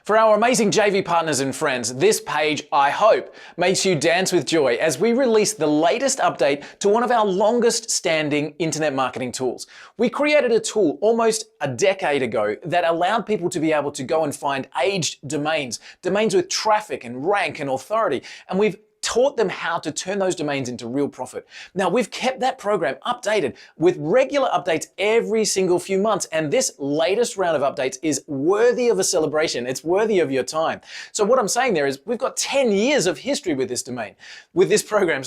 For our amazing JV partners and friends, this page, I hope, makes you dance with joy as we release the latest update to one of our longest standing internet marketing tools. We created a tool almost a decade ago that allowed people to be able to go and find aged domains with traffic and rank and authority, and we've taught them how to turn those domains into real profit. Now, we've kept that program updated with regular updates every single few months, and this latest round of updates is worthy of a celebration. It's worthy of your time. So what I'm saying there is we've got 10 years of history with this program.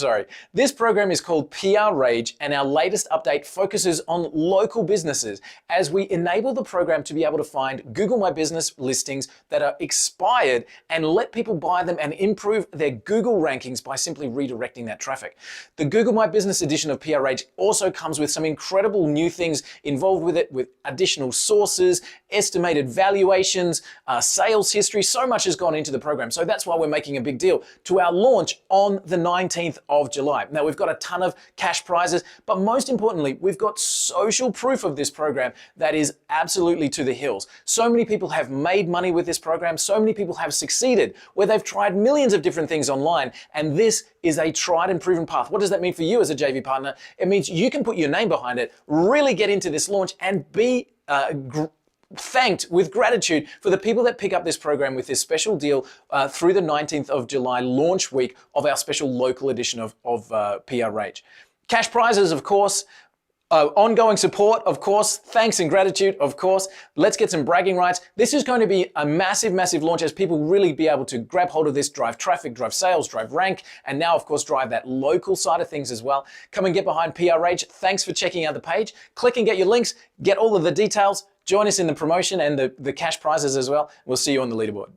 This program is called PR Rage, and our latest update focuses on local businesses as we enable the program to be able to find Google My Business listings that are expired and let people buy them and improve their Google rankings by simply redirecting that traffic. The Google My Business edition of PR Rage also comes with some incredible new things involved with it, with additional sources, estimated valuations, sales history. So much has gone into the program. So that's why we're making a big deal to our launch on the 19th of July. Now, we've got a ton of cash prizes, but most importantly, we've got social proof of this program that is absolutely to the hills. So many people have made money with this program. So many people have succeeded where they've tried millions of different things online. And this is a tried and proven path. What does that mean for you as a JV partner? It means you can put your name behind it, really get into this launch, and be thanked with gratitude for the people that pick up this program with this special deal through the 19th of July launch week of our special local edition of PR Rage. Cash prizes, of course. Ongoing support, of course, thanks and gratitude, of course. Let's get some bragging rights. This is going to be a massive, massive launch as people really be able to grab hold of this, drive traffic, drive sales, drive rank, and now, of course, drive that local side of things as well. Come and get behind PR Rage. Thanks for checking out the page. Click and get your links, get all of the details. Join us in the promotion and the cash prizes as well. We'll see you on the leaderboard.